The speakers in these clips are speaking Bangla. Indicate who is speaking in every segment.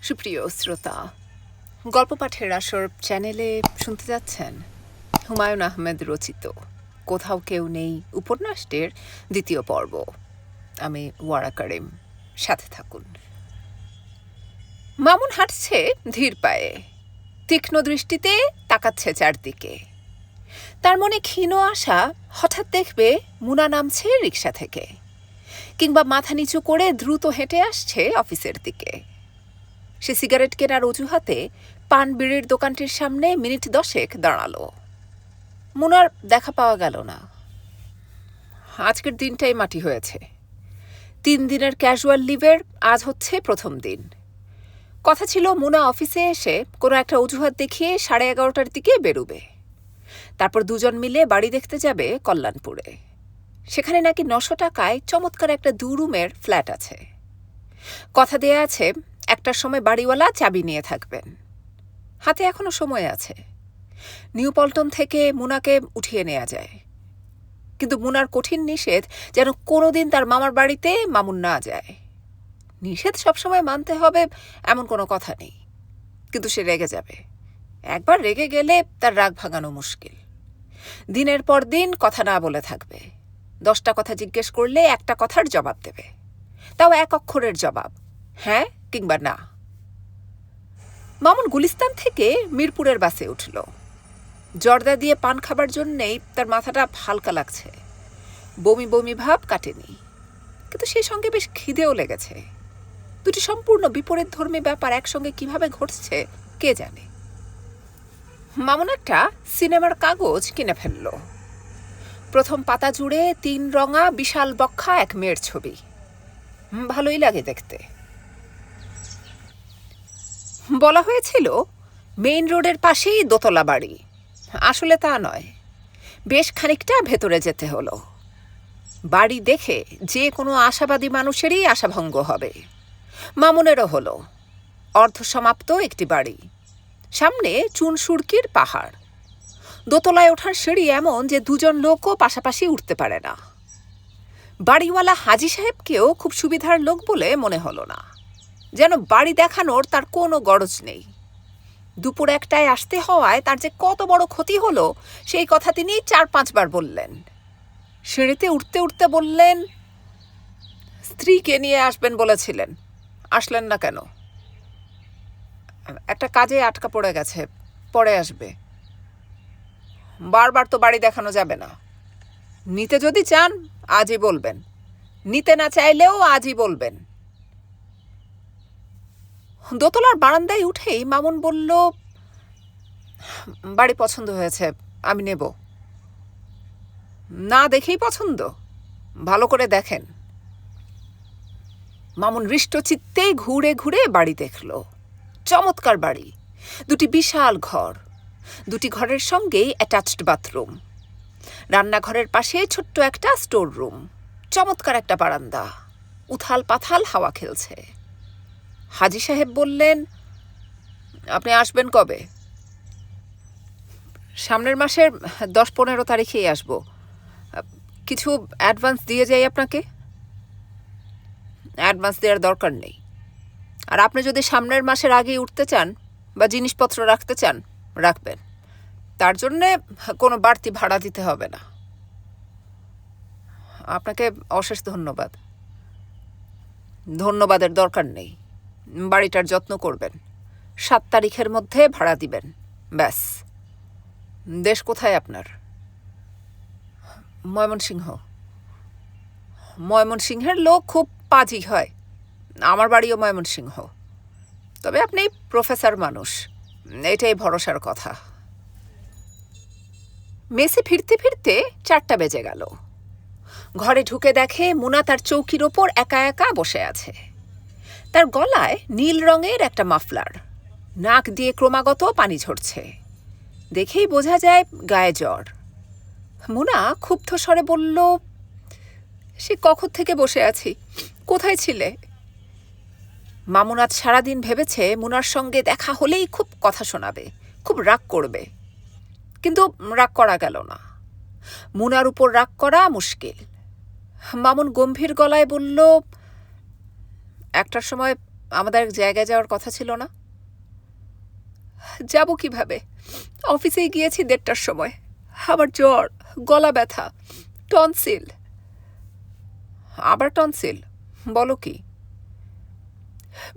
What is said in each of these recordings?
Speaker 1: সুপ্রিয় শ্রোতা, গল্প পাঠের আসর চ্যানেলে শুনতে যাচ্ছেন হুমায়ুন আহমেদ রচিত কোথাও কেউ নেই উপন্যাসটির দ্বিতীয় পর্ব। আমি ওয়ারা কারিম, সাথে থাকুন। মামুন হাঁটছে ধীর পায়ে, তীক্ষ্ণ দৃষ্টিতে তাকাচ্ছে চারদিকে। তার মনে ক্ষীণ আশা হঠাৎ দেখবে মুনা নামছে রিকশা থেকে, কিংবা মাথা নিচু করে দ্রুত হেঁটে আসছে অফিসের দিকে। সে সিগারেট কেনার অজুহাতে পান বিড়ির দোকানটির সামনে মিনিট 10 দাঁড়ালো। মুনার দেখা পাওয়া গেল না। আজকের দিনটাই মাটি হয়েছে। 3 দিনের ক্যাজুয়াল লিভের আজ হচ্ছে প্রথম দিন। কথা ছিল মুনা অফিসে এসে কোনো একটা অজুহাত দেখিয়ে 11:30টার দিকে বেরোবে। তারপর দুজন মিলে বাড়ি দেখতে যাবে কল্যাণপুরে। সেখানে নাকি 900 টাকায় চমৎকার একটা 2 রুমের ফ্ল্যাট আছে। কথা দেয়া আছে 1টার সময় বাড়িওয়ালা চাবি নিয়ে থাকবেন। হাতে এখনো সময় আছে। নিউ পল্টন থেকে মুনাকে উঠিয়ে নেওয়া যায়, কিন্তু মুনার কঠিন নিষেধ যেন কোনোদিন তার মামার বাড়িতে মামুন না যায়। নিষেধ সবসময় মানতে হবে এমন কোনো কথা নেই, কিন্তু সে রেগে যাবে। একবার রেগে গেলে তার রাগ ভাঙানো মুশকিল। দিনের পর দিন কথা না বলে থাকবে। 10টা কথা জিজ্ঞেস করলে একটা কথার জবাব দেবে, তাও 1 অক্ষরের জবাব, হ্যাঁ কিংবা না। মামুন গুলিস্তান থেকে মিরপুরের বাসে উঠল। জর্দা দিয়ে পান খাবার জন্যেই তার মাথাটা হালকা লাগছে। বমি বমি ভাব কাটেনি, কিন্তু সেই সঙ্গে বেশ খিদেও লেগেছে। দুটি সম্পূর্ণ বিপরীত ধর্মী ব্যাপার একসঙ্গে কিভাবে ঘটছে কে জানে। মামুন একটা সিনেমার কাগজ কিনে ফেলল। প্রথম পাতা জুড়ে 3 রঙা বিশাল বক্ষা এক মেয়ের ছবি। ভালোই লাগে দেখতে। বলা হয়েছিল মেইন রোডের পাশেই দোতলা বাড়ি। আসলে তা নয়, বেশ খানিকটা ভেতরে যেতে হলো। বাড়ি দেখে যে কোনো আশাবাদী মানুষেরই আশাভঙ্গ হবে। মামুনেরও হলো। অর্ধসমাপ্ত একটি বাড়ি, সামনে চুনসুরকির পাহাড়। দোতলায় ওঠার সিঁড়ি এমন যে 2জন লোকও পাশাপাশি উঠতে পারে না। বাড়িওয়ালা হাজি সাহেবকেও খুব সুবিধার লোক বলে মনে হলো না, যেন বাড়ি দেখানোর তার কোনো গরজ নেই। দুপুর 1টায় আসতে হওয়ায় তার যে কত বড় ক্ষতি হলো সেই কথা তিনি 4-5 বার বললেন। সিঁড়িতে উঠতে উঠতে বললেন, স্ত্রীকে নিয়ে আসবেন বলেছিলেন, আসলেন না কেন? একটা কাজে আটকা পড়ে গেছে, পরে আসবে। বারবার তো বাড়ি দেখানো যাবে না। নিতে যদি চান আজই বলবেন, নিতে না চাইলেও আজই বলবেন। দোতলার বারান্দায় উঠেই মামুন বলল, বাড়ি পছন্দ হয়েছে, আমি নেব। না দেখেই পছন্দ? ভালো করে দেখেন। মামুন হৃষ্টচিত্তেই ঘুরে ঘুরে বাড়ি দেখল। চমৎকার বাড়ি। 2টি বিশাল ঘর, 2টি ঘরের সঙ্গেই অ্যাটাচড বাথরুম। রান্নাঘরের পাশে ছোট্ট একটা স্টোর রুম। চমৎকার একটা বারান্দা, উথাল পাথাল হাওয়া খেলছে। হাজি সাহেব বললেন, আপনি আসবেন কবে? সামনের মাসের 10-15 তারিখেই আসব। কিছু অ্যাডভান্স দিয়ে যাই আপনাকে? অ্যাডভান্স দেওয়ার দরকার নেই। আর আপনি যদি সামনের মাসের আগেই উঠতে চান বা জিনিসপত্র রাখতে চান, রাখবেন। তার জন্যে কোনো বাড়তি ভাড়া দিতে হবে না। আপনাকে অশেষ ধন্যবাদ। ধন্যবাদের দরকার নেই। বাড়িটার যত্ন করবেন। 7 তারিখের মধ্যে ভাড়া দিবেন, ব্যাস। দেশ কোথায় আপনার? ময়মনসিংহ। ময়মনসিংহের লোক খুব পাজি হয়। আমার বাড়িও ময়মনসিংহ। তবে আপনি প্রফেসর মানুষ, এটাই ভরসার কথা। মেসে ফিরতে ফিরতে 4টা বেজে গেল। ঘরে ঢুকে দেখে মুনা তার চৌকির ওপর একা একা বসে আছে। তার গলায় নীল রঙের একটা মাফলার, নাক দিয়ে ক্রমাগত পানি ঝরছে। দেখেই বোঝা যায় গায়ে জ্বর। মুনা ক্ষুব্ধ স্বরে বলল, সে কখন থেকে বসে আছি, কোথায় ছিলে? মামুন আজ সারাদিন ভেবেছে মুনার সঙ্গে দেখা হলেই খুব কথা শোনাবে, খুব রাগ করবে, কিন্তু রাগ করা গেল না। মুনার উপর রাগ করা মুশকিল। মামুন গম্ভীর গলায় বলল, 1টার সময় আমাদের এক জায়গায় যাওয়ার কথা ছিল না? যাব কিভাবে? অফিসে গিয়েছি 1:30টার সময়। আবার জ্বর, গলা ব্যথা, টনসিল। আবার টনসিল? বলো কি?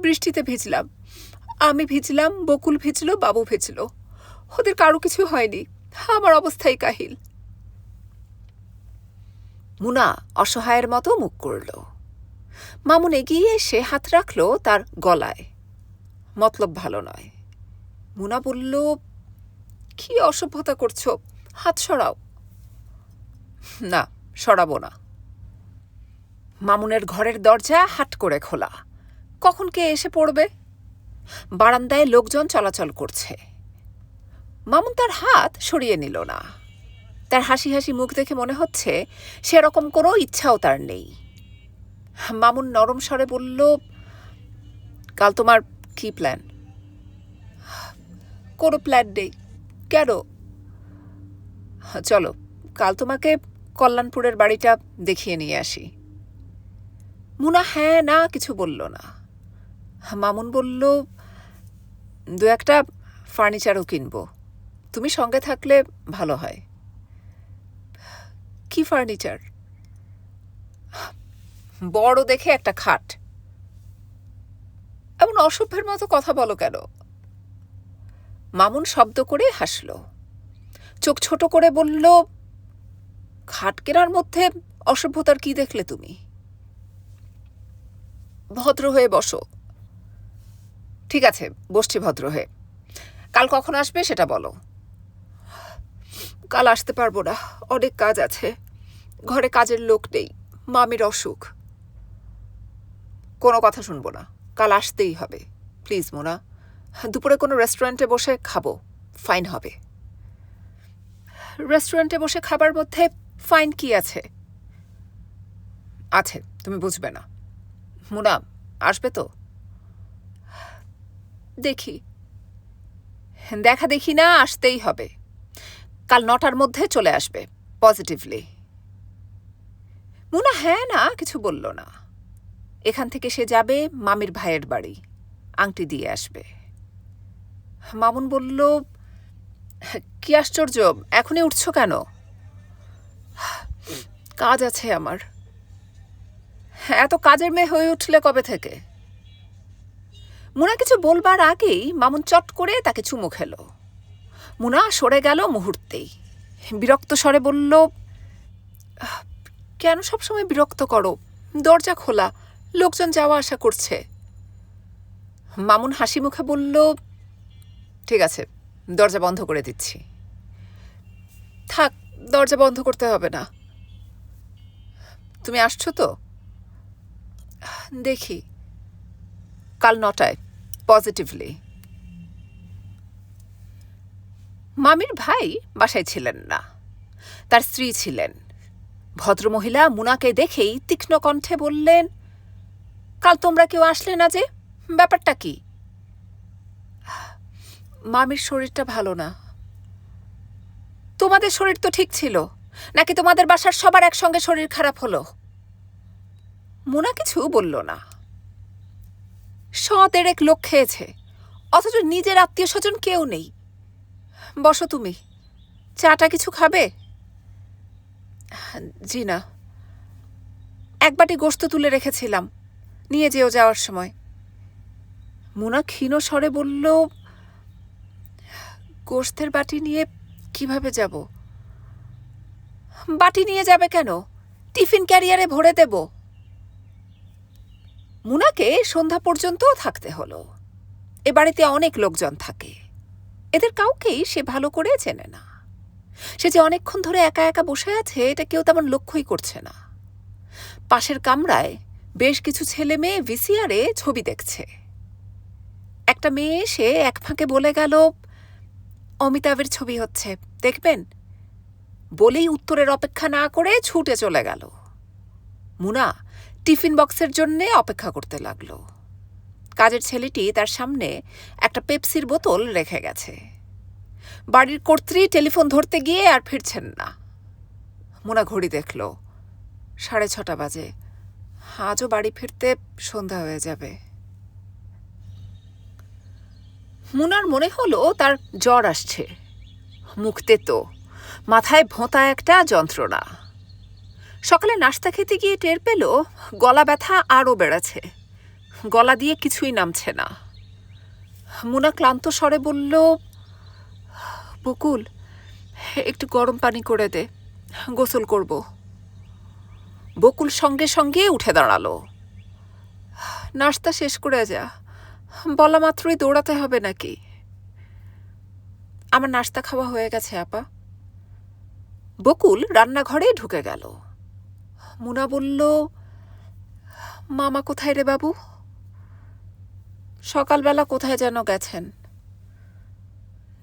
Speaker 1: বৃষ্টিতে ভিজলাম, আমি ভিজলাম, বকুল ভিজল, বাবু ভিজল, ওদের কারো কিছু হয়নি, আমার অবস্থাই কাহিল। মুনা অসহায়ের মতো মুখ করল। মামুন এগিয়ে এসে হাত রাখল তার গলায়। মতলব ভালো নয়। মুনা বলল, কি অসভ্যতা করছো, হাত সরাও। না, সরাবো না। মামুনের ঘরের দরজা হাট করে খোলা। কখন কে এসে পড়বে? বারান্দায় লোকজন চলাচল করছে। মামুন তার হাত সরিয়ে নিল না। তার হাসি হাসি মুখ দেখে মনে হচ্ছে সেরকম কোনো ইচ্ছাও তার নেই। মামুন নরম স্বরে বলল, কাল তোমার কি প্ল্যান? কোনো প্ল্যান নেই। কেন? চলো, কাল তোমাকে কল্যাণপুরের বাড়িটা দেখিয়ে নিয়ে আসি। মুনা হ্যাঁ না কিছু বলল না। মামুন বলল, 2-1টা ফার্নিচারও কিনব, তুমি সঙ্গে থাকলে ভালো হয়। কি ফার্নিচার? বড় দেখে একটা খাট। এমন অসভ্যের মতো কথা বলো কেন? মামুন শব্দ করে হাসল, চোখ ছোট করে বলল, খাট কেনার মধ্যে অসভ্যতার কি দেখলে তুমি? ভদ্র হয়ে বসো। ঠিক আছে, বসছি ভদ্র হয়ে। কাল কখন আসবে সেটা বলো। কাল আসতে পারবো না, অনেক কাজ আছে, ঘরে কাজের লোক নেই, মামির অসুখ। কোনো কথা শুনবো না, কাল আসতেই হবে। প্লিজ মোনা, দুপুরে কোনো রেস্টুরেন্টে বসে খাবো, ফাইন হবে। রেস্টুরেন্টে বসে খাবার মধ্যে ফাইন কি আছে? আছে, তুমি বুঝবে না। মুনা, আসবে তো? দেখি। দেখা দেখি না, আসতেই হবে। কাল 9টার মধ্যে চলে আসবে, পজিটিভলি। মুনা হ্যাঁ না কিছু বলল না। এখান থেকে সে যাবে মামির ভাইয়ের বাড়ি, আংটি দিয়ে আসবে। মামুন বলল, কি আশ্চর্য, এখনই উঠছো কেন? কাজ আছে আমার। এত কাজের মেয়ে হয়ে উঠলে কবে থেকে? মুনা কিছু বলবার আগেই মামুন চট করে তাকে চুমু খেল। মুনা সরে গেল মুহূর্তেই। বিরক্ত স্বরে বলল, কেন সবসময় বিরক্ত করো? দরজা খোলা, লোকজন যাওয়া আসা করছে। মামুন হাসি মুখে বলল, ঠিক আছে, দরজা বন্ধ করে দিচ্ছি। থাক, দরজা বন্ধ করতে হবে না। তুমি আসছো তো? দেখি। কাল 9টায়, পজিটিভলি। মামির ভাই বাসায় ছিলেন না, তার স্ত্রী ছিলেন। ভদ্রমহিলা মুনাকে দেখেই তীক্ষ্ণ কণ্ঠে বললেন, কাল তোমরা কেউ আসলে না যে, ব্যাপারটা কি? মামির শরীরটা ভালো না। তোমাদের শরীর তো ঠিক ছিল, নাকি তোমাদের বাসার সবার একসঙ্গে শরীর খারাপ হলো? মুনা কিছু বলল না। 100-1.5 লোক খেয়েছে, অথচ নিজের আত্মীয় স্বজন কেউ নেই। বসো তুমি, চাটা কিছু খাবে? জি না। 1 বাটি গোশত তুলে রেখেছিলাম, নিয়ে যেও যাওয়ার সময়। মুনা ক্ষীণ স্বরে বলল, গোশতের বাটি নিয়ে কিভাবে যাব? বাটি নিয়ে যাবে কেন? টিফিন ক্যারিয়ারে ভরে দেব। মুনাকে সন্ধ্যা পর্যন্ত থাকতে হলো। এ বাড়িতে অনেক লোকজন থাকে, এদের কাউকেই সে ভালো করে চেনে না। সে যে অনেকক্ষণ ধরে একা একা বসে আছে এটা কেউ তেমন লক্ষ্যই করছে না। পাশের কামরায় বেশ কিছু ছেলে মেয়ে ভিসিআরে ছবি দেখছে। একটা মেয়ে এসে এক ফাঁকে বলে গেল, অমিতাভের ছবি হচ্ছে, দেখবেন? বলেই উত্তরের অপেক্ষা না করে ছুটে চলে গেল। মুনা টিফিন বক্সের জন্যে অপেক্ষা করতে লাগলো। কাজের ছেলেটি তার সামনে একটা পেপসির বোতল রেখে গেছে। বাড়ির কর্ত্রী টেলিফোন ধরতে গিয়ে আর ফিরছেন না। মুনা ঘড়ি দেখল, 6:30 বাজে। আজও বাড়ি ফিরতে সন্ধ্যা হয়ে যাবে। মুনার মনে হলো তার জ্বর আসছে, মুখ তেতো, মাথায় ভোঁতা একটা যন্ত্রণা। সকালে নাস্তা খেতে গিয়ে টের পেল গলা ব্যথা আরও বেড়েছে, গলা দিয়ে কিছুই নামছে না। মুনা ক্লান্ত স্বরে বলল, বকুল, একটু গরম পানি করে দে, গোসল করব। বকুল সঙ্গে সঙ্গে উঠে দাঁড়ালো। নাস্তা শেষ করে যা, বলা মাত্রই দৌড়াতে হবে নাকি? আমার নাস্তা খাওয়া হয়ে গেছে আপা। বকুল রান্নাঘরে ঢুকে গেল। মুনা বলল, মামা কোথায় রে বাবু? সকালবেলা কোথায় যেন গেছেন।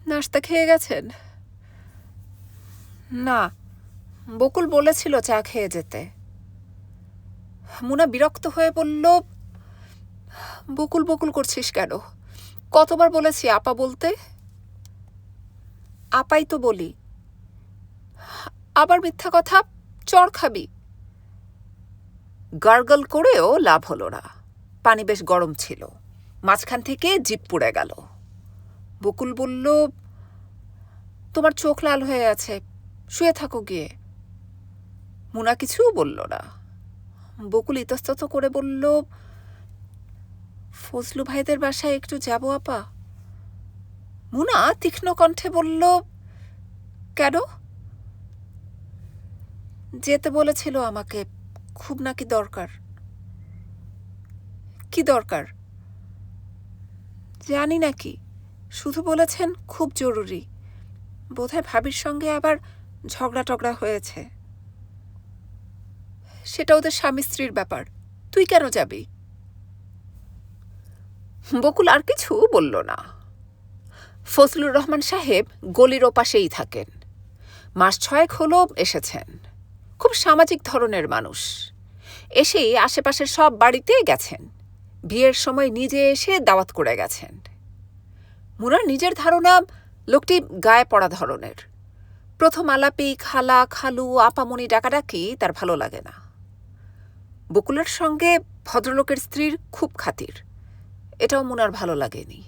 Speaker 1: নাস্তা খেয়ে গেছেন? না, বকুল বলেছিল চা খেয়ে যেতে। মুনা বিরক্ত হয়ে বলল, বকুল বকুল করছিস কেন? কতবার বলেছি আপা বলতে? আপাই তো বলি। আবার মিথ্যা কথা, চড় খাবি। গার্গল করেও লাভ হলো না, পানি বেশ গরম ছিল, মাঝখান থেকে জিভ পুড়ে গেল। বকুল বলল, তোমার চোখ লাল হয়ে আছে, শুয়ে থাকো গিয়ে। মুনা কিছু বলল না। বকুল ইতস্তত করে বলল, ফজলু ভাইদের বাসায় একটু যাব আপা। মুনা তীক্ষ্ণ কণ্ঠে বলল, কেন? যেতে বলেছিল আমাকে, খুব নাকি দরকার। কি দরকার? জানি নাকি, শুধু বলেছেন খুব জরুরি। বোধহয় ভাবির সঙ্গে আবার ঝগড়া টগড়া হয়েছে। সেটা ওদের স্বামী স্ত্রীর ব্যাপার, তুই কেন যাবি? বকুল আর কিছু বলল না। ফজলুর রহমান সাহেব গলির ওপাশেই থাকেন, মাস 6 হলো এসেছেন। খুব সামাজিক ধরনের মানুষ, এসেই আশেপাশের সব বাড়িতে গেছেন, বিয়ের সময় নিজে এসে দাওয়াত করে গেছেন। মুনার নিজের ধারণা লোকটি গায়ে পড়া ধরনের। প্রথম আলাপেই খালা খালু আপামনি ডাকাডাকি তার ভালো লাগে না। বকুলের সঙ্গে ভদ্রলোকের স্ত্রীর খুব খাতির, এটাও মুনার ভালো লাগেনি।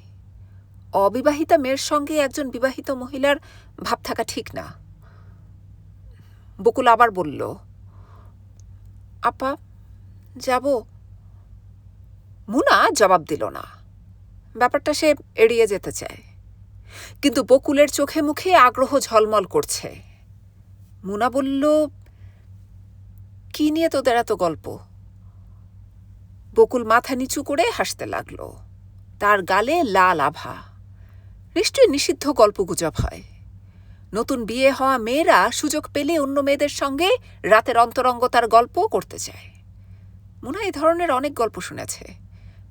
Speaker 1: অবিবাহিতা মেয়ের সঙ্গে একজন বিবাহিত মহিলার ভাব থাকা ঠিক না। বকুল আবার বলল, আপা যাব? মুনা জবাব দিল না, ব্যাপারটা সে এড়িয়ে যেতে চায়। কিন্তু বকুলের চোখে মুখে আগ্রহ ঝলমল করছে। মুনা বলল, কি নিয়ে তোদের এত গল্প? বকুল মাথা নিচু করে হাসতে লাগল, তার গালে লাল আভা। নিশ্চয়ই নিষিদ্ধ গল্পগুজব হয়। নতুন বিয়ে হওয়া মেয়েরা সুযোগ পেলে অন্য মেয়েদের সঙ্গে রাতের অন্তরঙ্গতার গল্প করতে চায়। মুনা এই ধরনের অনেক গল্প শুনেছে,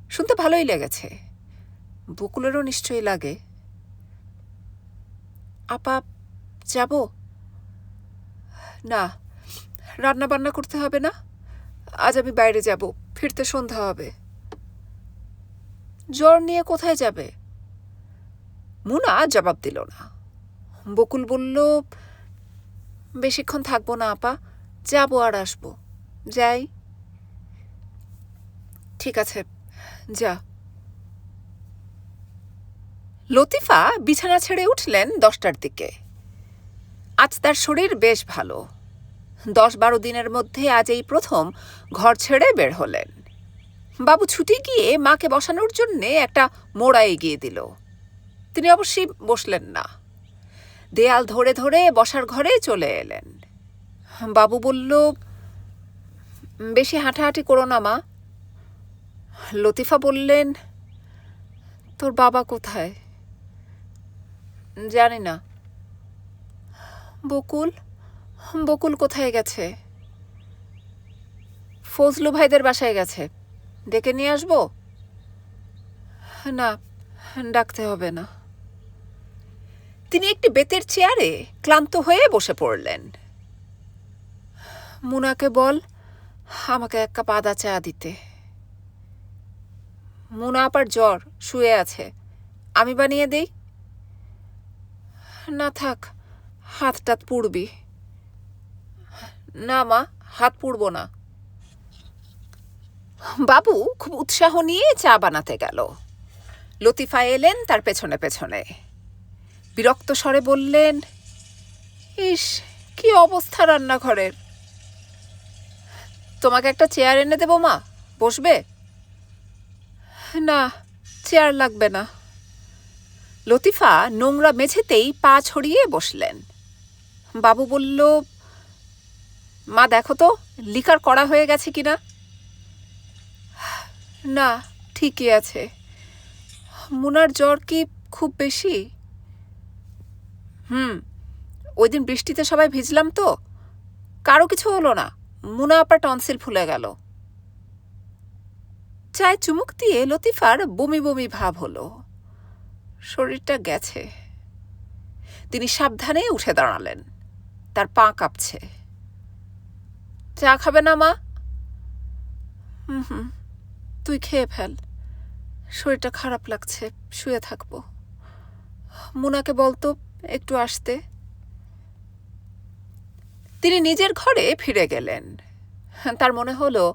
Speaker 1: শুনতে ভালোই লেগেছে। বকুলেরও নিশ্চয়ই লাগে। আপা যাব? না, রান্না বান্না করতে হবে না, আজ আমি বাইরে যাব, ফিরতে সন্ধ্যা হবে। জ্বর নিয়ে কোথায় যাবে? মুনা জবাব দিল না। বকুল বলল, বেশিক্ষণ থাকবো না আপা, যাব আর আসবো। যাই। ঠিক আছে, যা। লতিফা বিছানা ছেড়ে উঠলেন 10টার দিকে। আজ তার শরীর বেশ ভালো। 10-12 দিনের মধ্যে আজ এই প্রথম ঘর ছেড়ে বের হলেন। বাবু ছুটি গিয়ে মাকে বসানোর জন্যে একটা মোড়া এগিয়ে দিল। তিনি অবশ্যই বসলেন না, দেয়াল ধরে ধরে বসার ঘরে চলে এলেন। বাবু বলল, বেশি হাঁটাহাঁটি করো না মা। লতিফা বললেন, তোর বাবা কোথায়? জানি না। বকুল বকুল কোথায় গেছে? ফজলু ভাইদের বাসায় গেছে, ডেকে নিয়ে আসবো? না, ডাকতে হবে না। তিনি একটি বেতের চেয়ারে ক্লান্ত হয়ে বসে পড়লেন। মুনাকে বল আমাকে 1 কাপ আদা চা দিতে। মুনা আবার জ্বর, শুয়ে আছে, আমি বানিয়ে দেই? না থাক, হাত টাত পুড়বি। না মা, হাত পুড়ব না। বাবু খুব উৎসাহ নিয়ে চা বানাতে গেল। লতিফা এলেন তার পেছনে পেছনে। বিরক্ত স্বরে বললেন, ইস, কি অবস্থা রান্নাঘরের। তোমাকে একটা চেয়ার এনে দেবো মা, বসবে? না, চেয়ার লাগবে না। লতিফা নোংরা মেঝেতেই পা ছড়িয়ে বসলেন। বাবু বলল, মা দেখো তো লিকার করা হয়ে গেছে কিনা। না, ঠিকই আছে। মুনার জ্বর কি খুব বেশি? ওই দিন বৃষ্টিতে সবাই ভিজলাম তো, কারো কিছু হলো না, মুনা আবার টনসিল ফুলে গেল। চায় চুমুক দিয়ে লতিফার বমি বমি ভাব হলো। শরীরটা গেছে। তিনি সাবধানে উঠে দাঁড়ালেন। তার পা কাঁপছে। চা খাবে না মা? তুই খেয়ে ফেল, শরীরটা খারাপ লাগছে, শুয়ে থাকবো। মুনাকে বলতো একটু আসতে। তিনি নিজের ঘরে ফিরে গেলেন। তার মনে হলো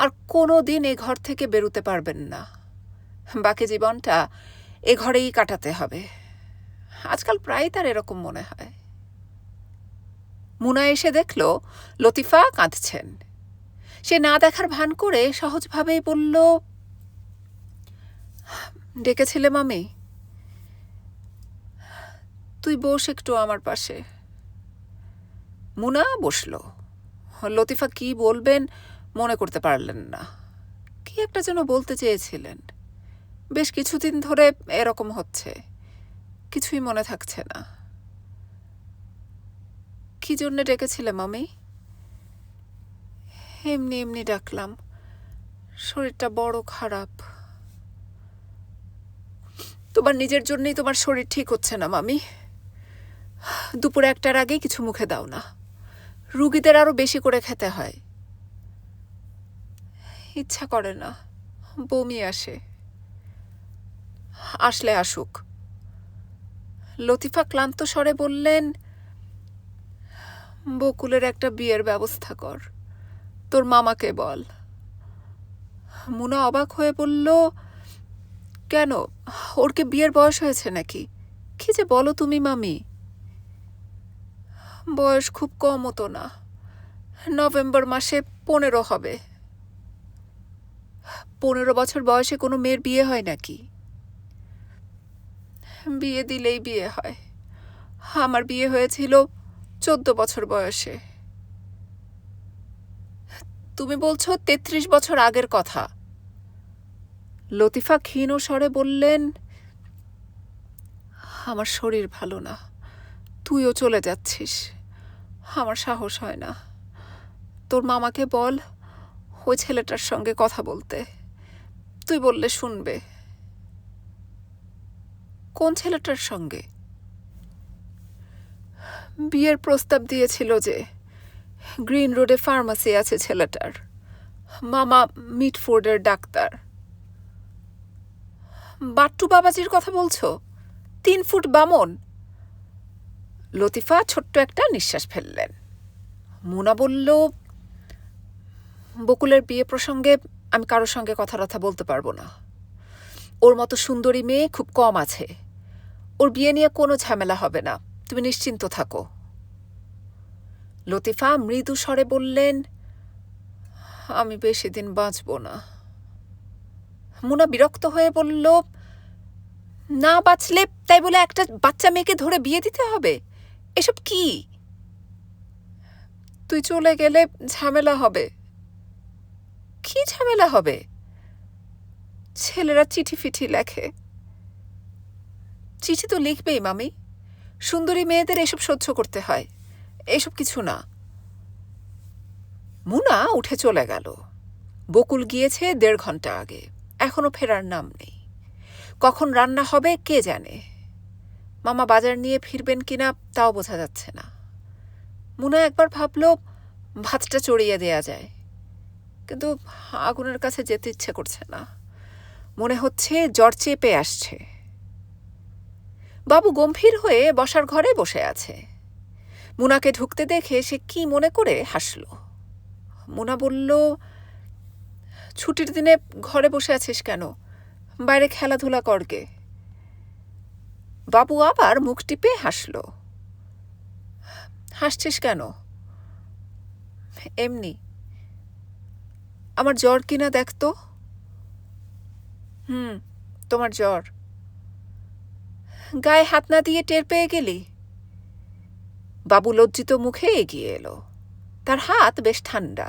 Speaker 1: আর কোনো দিন এ ঘর থেকে বেরোতে পারবেন না। বাকি জীবনটা এ ঘরেই কাটাতে হবে। আজকাল প্রায় তার এরকম মনে হয়। মুনা এসে দেখল লতিফা কাঁদছেন। সে না দেখার ভান করে সহজভাবেই বলল, ডেকেছিলে মামি? তুই বস একটু আমার পাশে। মুনা বসল। লতিফা কি বলবেন মনে করতে পারলেন না। কি একটা যেন বলতে চেয়েছিলেন। বেশ কিছুদিন ধরে এরকম হচ্ছে, কিছুই মনে থাকছে না। কি জন্যে ডেকেছিলে মামি? এমনি এমনি ডাকলাম, শরীরটা বড় খারাপ। তোমার নিজের জন্যই তোমার শরীর ঠিক হচ্ছে না মামি। দুপুর 1টার আগেই কিছু মুখে দাও না, রুগীদের আরো বেশি করে খেতে হয়। ইচ্ছা করে না, বমি আসে। আসলে আসুক। লতিফা ক্লান্ত স্বরে বললেন, বকুলের একটা বিয়ের ব্যবস্থা কর, তোর মামাকে বল। মুনা অবাক হয়ে বলল, কেন, ওর কি বিয়ের বয়স হয়েছে নাকি? কি যে বলো তুমি মামি। বয়স খুব কম হতো না, নভেম্বর মাসে 15 হবে। 15 বছর বয়সে কোনো মেয়ের বিয়ে হয় নাকি? বিয়ে দিলেই বিয়ে হয়। আমার বিয়ে হয়েছিল 14 বছর বয়সে। তুমি বলছো 33 বছর আগের কথা। লতিফা ক্ষীণ স্বরে বললেন, আমার শরীর ভালো না, তুইও চলে যাচ্ছিস, আমার সাহস হয় না। তোর মামাকে বল ওই ছেলেটার সঙ্গে কথা বলতে, তুই বললে শুনবে। কোন ছেলেটার সঙ্গে? বিয়ের প্রস্তাব দিয়েছিল যে, গ্রিন রোডে ফার্মাসি আছে ছেলেটার, মামা মিটফোর্ডের ডাক্তার। বাট্টু বাবাজির কথা বলছো? 3 ফুট বামন? লতিফা ছোট্ট একটা নিঃশ্বাস ফেললেন। মুনা বলল, বকুলের বিয়ে প্রসঙ্গে আমি কারোর সঙ্গে কথা বলতে পারবো না। ওর মতো সুন্দরী মেয়ে খুব কম আছে। ওর বিয়ে নিয়ে কোনো ঝামেলা হবে না, তুমি নিশ্চিন্ত থাকো। লতিফা মৃদু স্বরে বললেন, আমি বেশি দিন বাঁচব না। মুনা বিরক্ত হয়ে বলল, না বাঁচলে তাই বলে একটা বাচ্চা মেয়েকে ধরে বিয়ে দিতে হবে? এসব কি? তুই চলে গেলে ঝামেলা হবে। কি ঝামেলা হবে? ছেলেরা চিঠি ফিঠি লেখে। চিঠি তো লিখবেই মামি, সুন্দরী মেয়েদের এসব সহ্য করতে হয়, এসব কিছু না। মুনা উঠে চলে গেল। বকুল গিয়েছে 1.5 ঘন্টা আগে, এখনো ফেরার নাম নেই। কখন রান্না হবে কে জানে। মামা বাজার নিয়ে ফিরবেন কিনা তাও বোঝা যাচ্ছে না। মুনা একবার ভাবল ভাতটা চড়িয়ে দেয়া যায়, কিন্তু আগুনের কাছে যেতে ইচ্ছে করছে না। মনে হচ্ছে জ্বর চেপে আসছে। বাবু গম্ভীর হয়ে বসার ঘরে বসে আছে। মুনাকে ঢুকতে দেখে সে কি মনে করে হাসল। মুনা বলল, ছুটির দিনে ঘরে বসে আছিস কেন? বাইরে খেলাধুলা করগে। বাবু আবার মুখ টিপে হাসল। হাসছিস কেন? এমনি। আমার জ্বর কিনা দেখতো। তোমার জ্বর। গায়ে হাত না দিয়ে টের পেয়ে গেলি? বাবু লজ্জিত মুখে এগিয়ে এলো। তার হাত বেশ ঠান্ডা,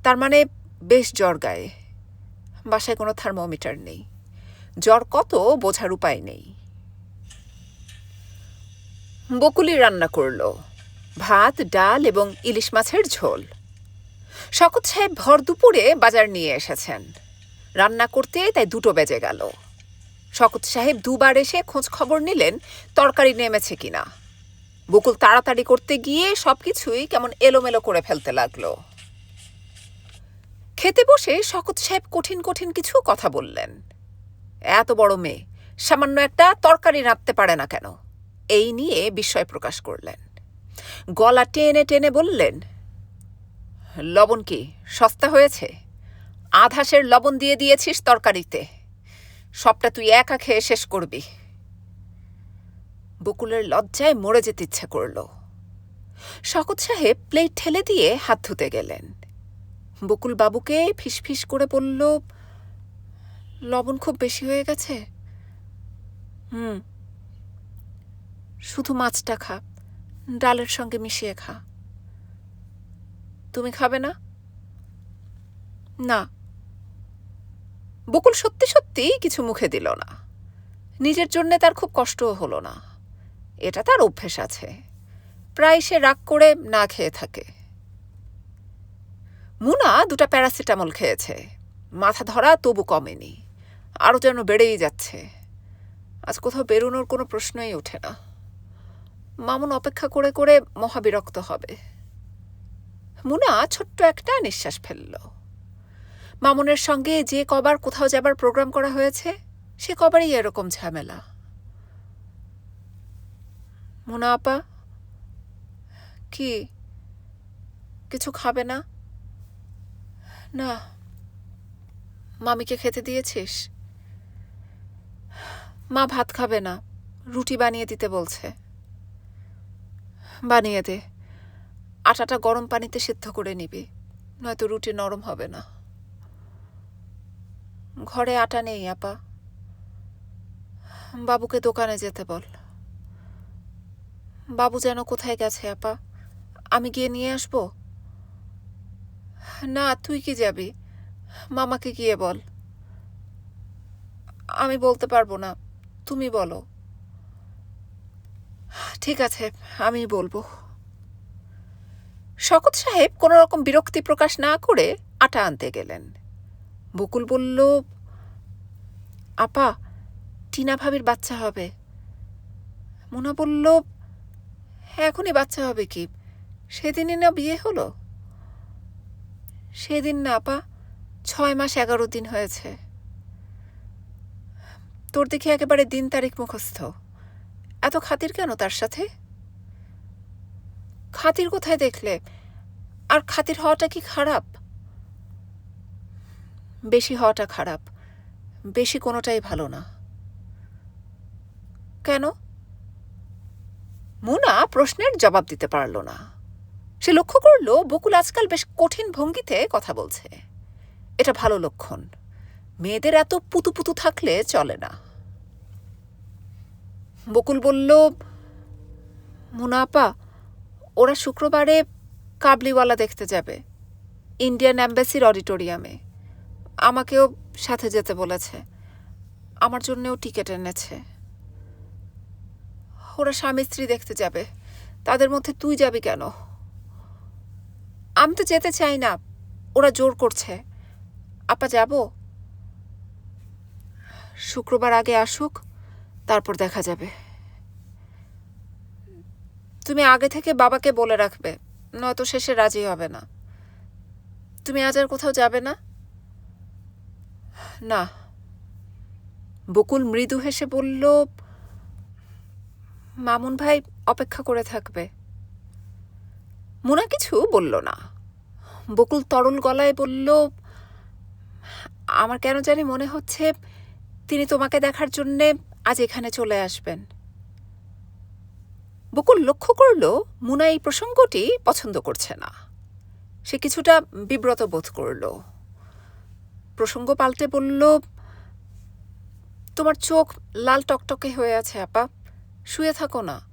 Speaker 1: তার মানে বেশ জ্বর গায়ে। বাসায় কোনো থার্মোমিটার নেই, জ্বর কত বোঝার উপায় নেই। বকুলি রান্না করল ভাত, ডাল এবং ইলিশ মাছের ঝোল। শকত সাহেব ভর দুপুরে বাজার নিয়ে এসেছেন। রান্না করতে তাই 2টো বেজে গেল। শকত সাহেব দুবার এসে খোঁজ খবর নিলেন তরকারি নেমেছে কিনা। বকুল তাড়াতাড়ি করতে গিয়ে সবকিছুই কেমন এলোমেলো করে ফেলতে লাগলো। খেতে বসে শকত সাহেব কঠিন কঠিন কিছু কথা বললেন। এত বড় মেয়ে সামান্য একটা তরকারি রাঁধতে পারে না কেন, এই নিয়ে বিস্ময় প্রকাশ করলেন। গলা টেনে টেনে বললেন, লবণ কি সস্তা হয়েছে? আধাশের লবণ দিয়ে দিয়েছিস তরকারিতে, সবটা তুই একা খেয়ে শেষ করবি। বকুলের লজ্জায় মরে যেতে ইচ্ছে করল। শকত সাহেব প্লেট ঠেলে দিয়ে হাত ধুতে গেলেন। বকুল বাবুকে ফিসফিস করে বলল, লবণ খুব বেশি হয়ে গেছে। শুধু মাছটা খা, ডালের সঙ্গে মিশিয়ে খা। তুমি খাবে না? না। বকুল সত্যি সত্যি কিছু মুখে দিল না। নিজের জন্যে তার খুব কষ্টও হলো না। এটা তার অভ্যেস আছে, প্রায় সে রাগ করে না খেয়ে থাকে। মুনা 2টা প্যারাসিটামল খেয়েছে, মাথা ধরা তবু কমেনি, আরও যেন বেড়েই যাচ্ছে। আজ কোথাও বেরোনোর কোনো প্রশ্নই ওঠে না। মামুন অপেক্ষা করে করে মহাবিরক্ত হবে। মুনা ছোট্ট একটা নিঃশ্বাস ফেলল। মামুনের সঙ্গে যে কবার কোথাও যাবার প্রোগ্রাম করা হয়েছে, সে কবারই এরকম ঝামেলা। মুনা আপা, কি কিছু খাবে না? না। মামিকে খেতে দিয়েছিস? মা ভাত খাবে না, রুটি বানিয়ে দিতে বলছে। বানিয়ে দে, আটাটা গরম পানিতে সিদ্ধ করে নিবি, নয়তো রুটি নরম হবে না। ঘরে আটা নেই আপা। বাবুকে দোকানে যেতে বল। বাবু যেন কোথায় গেছে আপা, আমি গিয়ে নিয়ে আসব? না, তুই কি যাবি? মামাকে গিয়ে বল। আমি বলতে পারবো না, তুমি বলো। ঠিক আছে, আমি বলবো। শকত সাহেব কোনো রকম বিরক্তি প্রকাশ না করে আটা আনতে গেলেন। বকুল বলল, আপা, টিনা ভাবির বাচ্চা হবে। মুনা বলল, এখনই বাচ্চা হবে কি? সেদিনই না বিয়ে হলো। সেদিন না আপা, 6 মাস 11 দিন হয়েছে। তোর দেখি একেবারে দিন তারিখ মুখস্থ। এত খাতির কেন তার সাথে? খাতির কোথায় দেখলে? আর খাতির হওয়াটা কি খারাপ? বেশি হওয়াটা খারাপ, বেশি কোনোটাই ভালো না। কেন? মুনা প্রশ্নের জবাব দিতে পারল না। সে লক্ষ্য করল বকুল আজকাল বেশ কঠিন ভঙ্গিতে কথা বলছে। এটা ভালো লক্ষণ। মেয়েদের এত পুতু পুতু থাকলে চলে না। বকুল বলল, মুনা আপা, ওরা শুক্রবারে কাবলিওয়ালা দেখতে যাবে, ইন্ডিয়ান অ্যাম্বাসির অডিটোরিয়ামে। আমাকেও সাথে যেতে বলেছে, আমার জন্যেও টিকিট এনেছে। ওরা স্বামী স্ত্রী দেখতে যাবে, তাদের মধ্যে তুই যাবি কেন? আমি তো যেতে চাই না, ওরা জোর করছে। আপা, যাব? শুক্রবার আগে আসুক, তারপর দেখা যাবে। তুমি আগে থেকে বাবাকে বলে রাখবে, নয়তো শেষে রাজি হবে না। তুমি আজ আর কোথাও যাবে না? না। বকুল মৃদু হেসে বলল, মামুন ভাই অপেক্ষা করে থাকবে। মুনা কিছু বলল না। বকুল তরল গলায় বলল, আমার কেন জানি মনে হচ্ছে তিনি তোমাকে দেখার জন্যে আজ এখানে চলে আসবেন। বকুল লক্ষ্য করল মুনা এই প্রসঙ্গটি পছন্দ করছে না। সে কিছুটা বিব্রত বোধ করল। প্রসঙ্গ পাল্টে বলল, তোমার চোখ লাল টকটকে হয়ে আছে আপা, শুয়ে থাকো না।